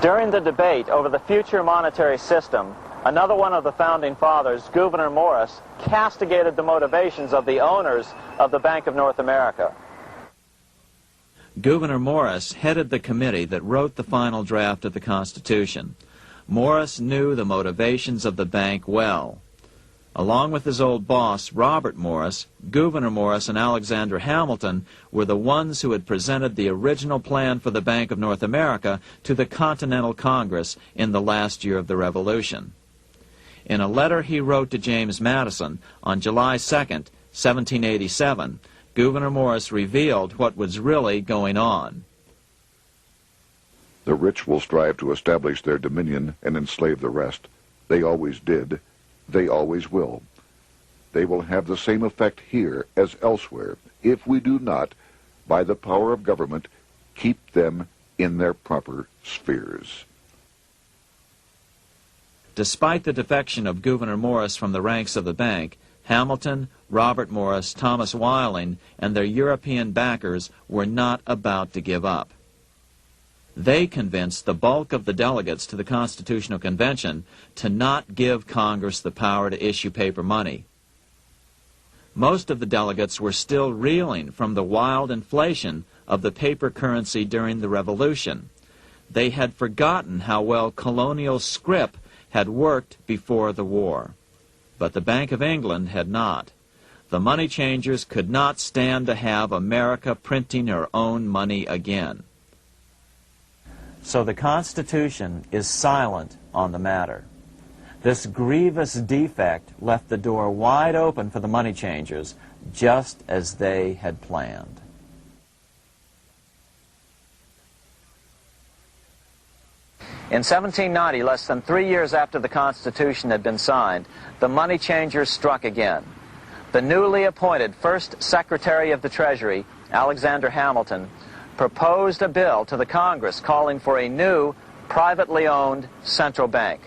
During the debate over the future monetary system, another one of the founding fathers, Gouverneur Morris, castigated the motivations of the owners of the Bank of North America. Gouverneur Morris headed the committee that wrote the final draft of the Constitution. Morris knew the motivations of the bank well. Along with his old boss, Robert Morris, Gouverneur Morris and Alexander Hamilton were the ones who had presented the original plan for the Bank of North America to the Continental Congress in the last year of the Revolution. In a letter he wrote to James Madison on July 2nd, 1787, Gouverneur Morris revealed what was really going on. The rich will strive to establish their dominion and enslave the rest. They always did. They always will. They will have the same effect here as elsewhere if we do not, by the power of government, keep them in their proper spheres. Despite the defection of Gouverneur Morris from the ranks of the bank, Hamilton, Robert Morris, Thomas Whiling, and their European backers were not about to give up. They convinced the bulk of the delegates to the Constitutional Convention to not give Congress the power to issue paper money. Most of the delegates were still reeling from the wild inflation of the paper currency during the Revolution. They had forgotten how well colonial scrip had worked before the war. But the Bank of England had not. The money changers could not stand to have America printing her own money again. So the Constitution is silent on the matter. This grievous defect left the door wide open for the money changers, just as they had planned. In 1790, less than 3 years after the Constitution had been signed, the money changers struck again. The newly appointed first Secretary of the Treasury, Alexander Hamilton, proposed a bill to the Congress calling for a new, privately owned central bank.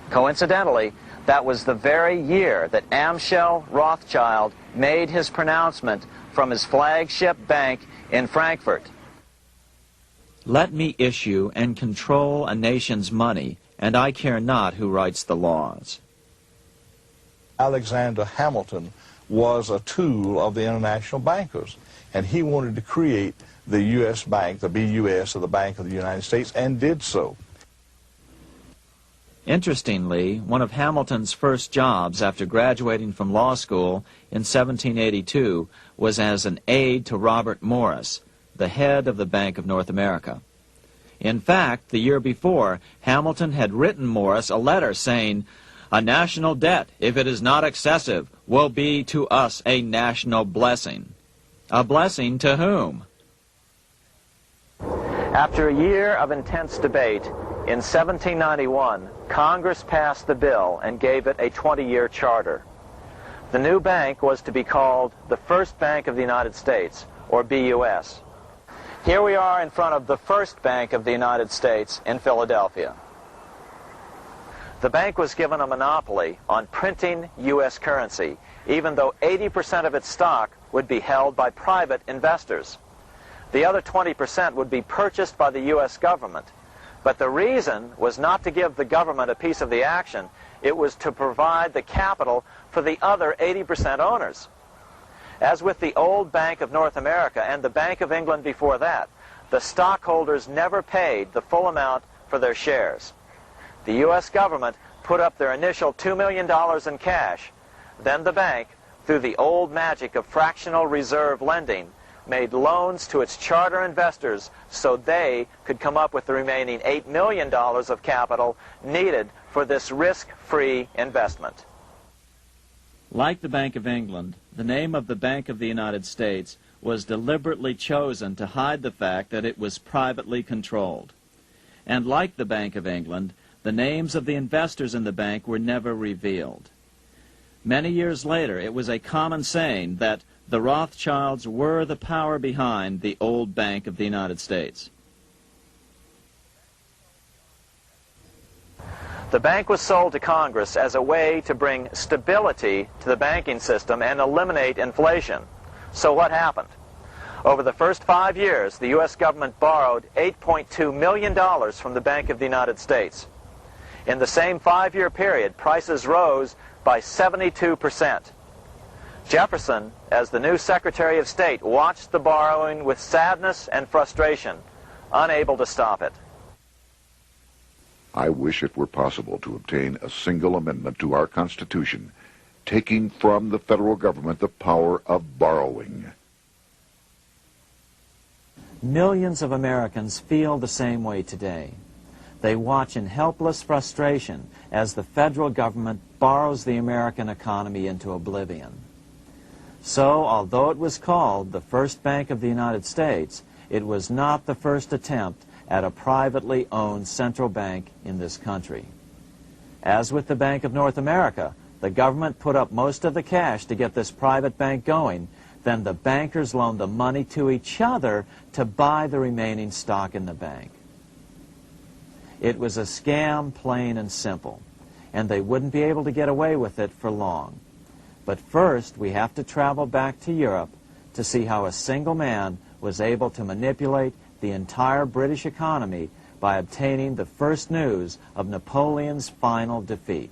Coincidentally, that was the very year that Amschel Rothschild made his pronouncement from his flagship bank in Frankfurt. Let me issue and control a nation's money, and I care not who writes the laws. Alexander Hamilton was a tool of the international bankers, and he wanted to create the U.S. Bank, the BUS, or the Bank of the United States, and did so. Interestingly, one of Hamilton's first jobs after graduating from law school in 1782 was as an aide to Robert Morris, the head of the Bank of North America. In fact, the year before, Hamilton had written Morris a letter saying, "A national debt, if it is not excessive, will be to us a national blessing." A blessing to whom? After a year of intense debate, in 1791, Congress passed the bill and gave it a 20-year charter. The new bank was to be called the First Bank of the United States, or BUS. Here we are in front of the First Bank of the United States in Philadelphia. The bank was given a monopoly on printing U.S. currency, even though 80% of its stock would be held by private investors. The other 20% would be purchased by the U.S. government. But the reason was not to give the government a piece of the action. It was to provide the capital for the other 80% owners. As with the old Bank of North America and the Bank of England before that, the stockholders never paid the full amount for their shares. The U.S. government put up their initial $2 million in cash. Then the bank, through the old magic of fractional reserve lending, made loans to its charter investors so they could come up with the remaining $8 million of capital needed for this risk-free investment. Like the Bank of England, the name of the Bank of the United States was deliberately chosen to hide the fact that it was privately controlled. And like the Bank of England, the names of the investors in the bank were never revealed. Many years later, it was a common saying that the Rothschilds were the power behind the old Bank of the United States. The bank was sold to Congress as a way to bring stability to the banking system and eliminate inflation. So what happened? Over the first 5 years, the U.S. government borrowed $8.2 million from the Bank of the United States. In the same 5-year period, prices rose by 72%. Jefferson, as the new Secretary of State, watched the borrowing with sadness and frustration, unable to stop it. I wish it were possible to obtain a single amendment to our Constitution, taking from the federal government the power of borrowing. Millions of Americans feel the same way today. They watch in helpless frustration as the federal government borrows the American economy into oblivion. So, although it was called the first Bank of the United States, it was not the first attempt at a privately owned central bank in this country. As with the Bank of North America, the government put up most of the cash to get this private bank going. Then the bankers loaned the money to each other to buy the remaining stock in the bank. It was a scam, plain and simple, and they wouldn't be able to get away with it for long. But first, we have to travel back to Europe to see how a single man was able to manipulate the entire British economy by obtaining the first news of Napoleon's final defeat.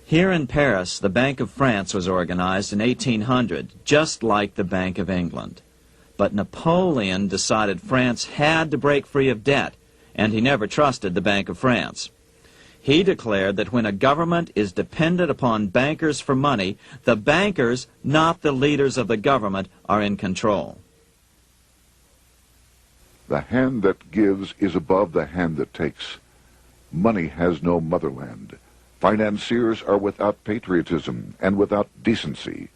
Here in Paris, the Bank of France was organized in 1800, just like the Bank of England. But Napoleon decided France had to break free of debt, and he never trusted the Bank of France. He declared that when a government is dependent upon bankers for money, the bankers, not the leaders of the government, are in control. The hand that gives is above the hand that takes. Money has no motherland. Financiers are without patriotism and without decency.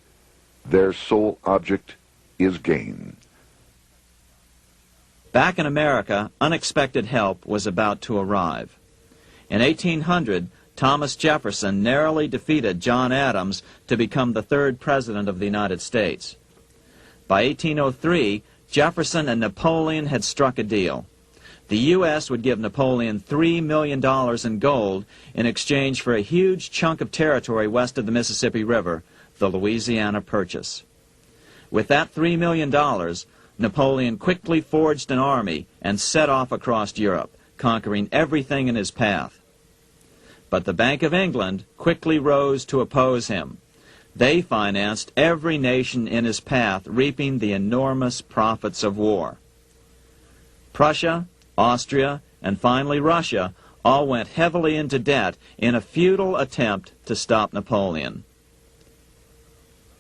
Their sole object is gain. Back in America, unexpected help was about to arrive. In 1800, Thomas Jefferson narrowly defeated John Adams to become the third president of the United States. By 1803, Jefferson and Napoleon had struck a deal. The U.S. would give Napoleon $3 million in gold in exchange for a huge chunk of territory west of the Mississippi River, the Louisiana Purchase. With that $3 million, Napoleon quickly forged an army and set off across Europe, conquering everything in his path. But the Bank of England quickly rose to oppose him. They financed every nation in his path, reaping the enormous profits of war. Prussia, Austria, and finally Russia all went heavily into debt in a futile attempt to stop Napoleon.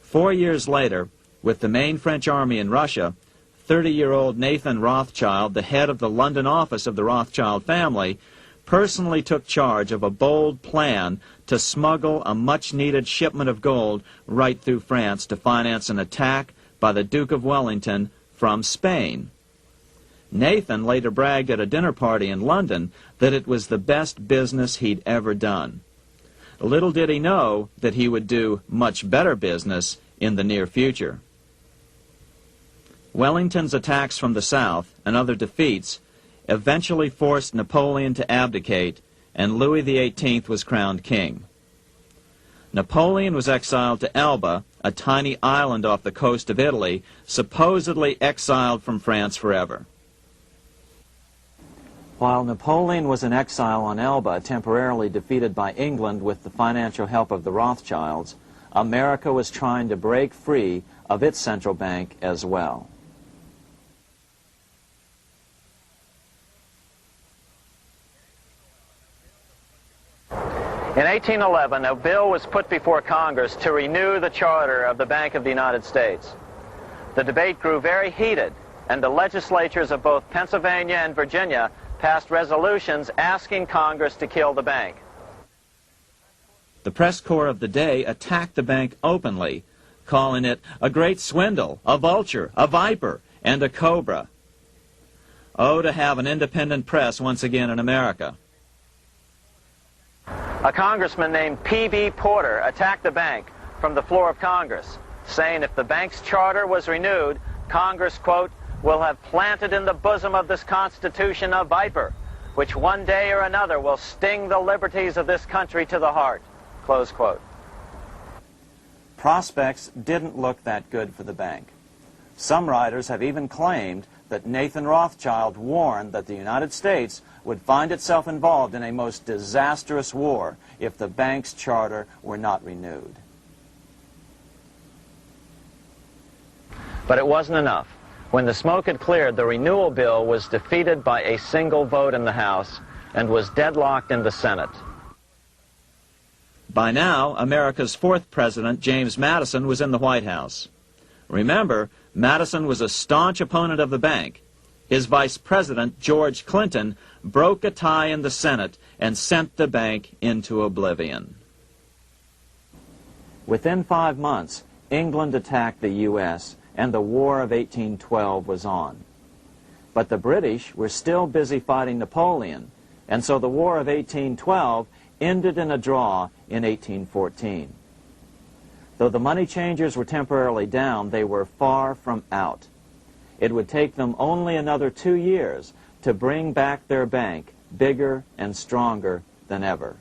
4 years later, with the main French army in Russia, 30-year-old Nathan Rothschild, the head of the London office of the Rothschild family, personally took charge of a bold plan to smuggle a much-needed shipment of gold right through France to finance an attack by the Duke of Wellington from Spain. Nathan later bragged at a dinner party in London that it was the best business he'd ever done. Little did he know that he would do much better business in the near future. Wellington's attacks from the south and other defeats eventually forced Napoleon to abdicate, and Louis XVIII was crowned king. Napoleon was exiled to Elba, a tiny island off the coast of Italy, supposedly exiled from France forever. While Napoleon was in exile on Elba, temporarily defeated by England with the financial help of the Rothschilds, America was trying to break free of its central bank as well. In 1811, a bill was put before Congress to renew the charter of the Bank of the United States. The debate grew very heated, and the legislatures of both Pennsylvania and Virginia passed resolutions asking Congress to kill the bank. The press corps of the day attacked the bank openly, calling it a great swindle, a vulture, a viper, and a cobra. Oh, to have an independent press once again in America. A congressman named P.B. Porter attacked the bank from the floor of Congress, saying if the bank's charter was renewed, Congress, quote, will have planted in the bosom of this Constitution a viper, which one day or another will sting the liberties of this country to the heart, close quote. prospects didn't look that good for the bank. Some writers have even claimed that Nathan Rothschild warned that the United States would find itself involved in a most disastrous war if the bank's charter were not renewed. But it wasn't enough. When the smoke had cleared, the renewal bill was defeated by a single vote in the House and was deadlocked in the Senate. By now, America's fourth president, James Madison, was in the White House. Remember, Madison was a staunch opponent of the bank. His vice president, George Clinton, broke a tie in the Senate and sent the bank into oblivion. Within 5 months, England attacked the U.S., and the War of 1812 was on. But the British were still busy fighting Napoleon, and so the War of 1812 ended in a draw in 1814. Though the money changers were temporarily down, they were far from out. It would take them only another 2 years to bring back their bank bigger and stronger than ever.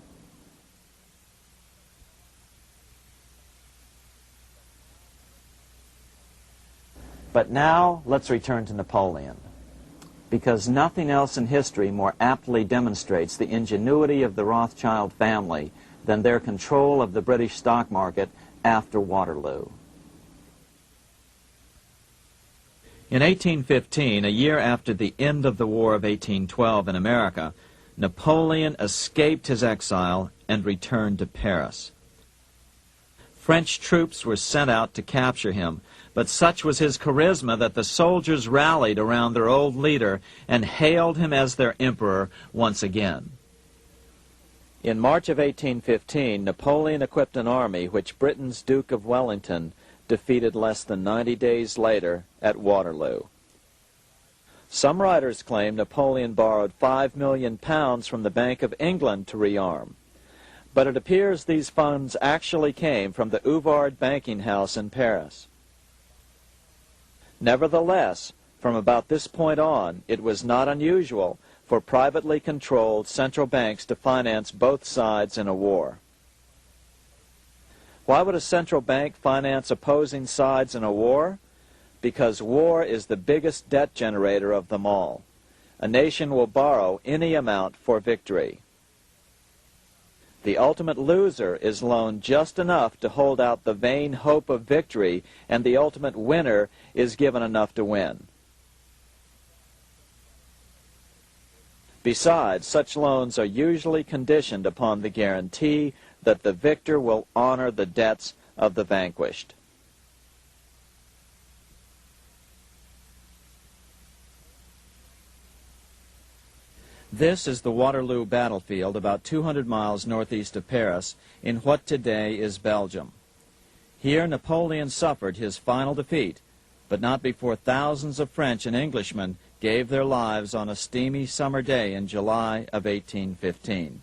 But now let's return to Napoleon, because nothing else in history more aptly demonstrates the ingenuity of the Rothschild family than their control of the British stock market after Waterloo. In 1815, a year after the end of the War of 1812 in America, Napoleon escaped his exile and returned to Paris. French troops were sent out to capture him, but such was his charisma that the soldiers rallied around their old leader and hailed him as their emperor once again. In March of 1815, Napoleon equipped an army which Britain's Duke of Wellington defeated less than 90 days later at Waterloo. Some writers claim Napoleon borrowed £5 million from the Bank of England to rearm, but it appears these funds actually came from the Ouvard banking house in Paris. Nevertheless, from about this point on, it was not unusual for privately controlled central banks to finance both sides in a war. Why would a central bank finance opposing sides in a war? Because war is the biggest debt generator of them all. A nation will borrow any amount for victory. The ultimate loser is loaned just enough to hold out the vain hope of victory, and the ultimate winner is given enough to win. Besides, such loans are usually conditioned upon the guarantee that the victor will honor the debts of the vanquished. This is the Waterloo battlefield about 200 miles northeast of Paris in what today is Belgium. Here Napoleon suffered his final defeat, but not before thousands of French and Englishmen gave their lives on a steamy summer day in July of 1815.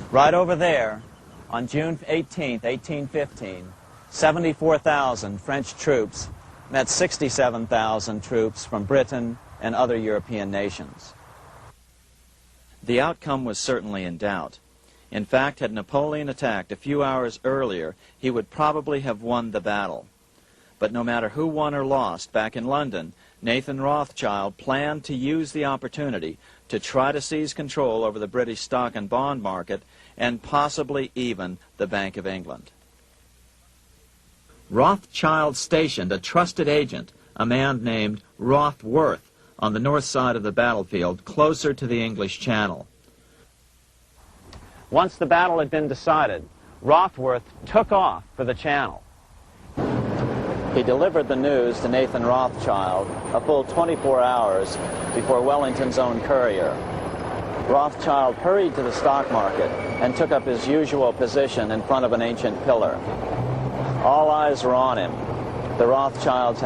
Right over there, on June 18, 1815, 74,000 French troops met 67,000 troops from Britain and other European nations. The outcome was certainly in doubt. In fact, had Napoleon attacked a few hours earlier, he would probably have won the battle. But no matter who won or lost, back in London, Nathan Rothschild planned to use the opportunity to try to seize control over the British stock and bond market and possibly even the Bank of England. Rothschild stationed a trusted agent, a man named Rothworth, on the north side of the battlefield, closer to the English Channel. Once the battle had been decided, Rothworth took off for the Channel. He delivered the news to Nathan Rothschild a full 24 hours before Wellington's own courier. Rothschild hurried to the stock market and took up his usual position in front of an ancient pillar. All eyes were on him. The Rothschilds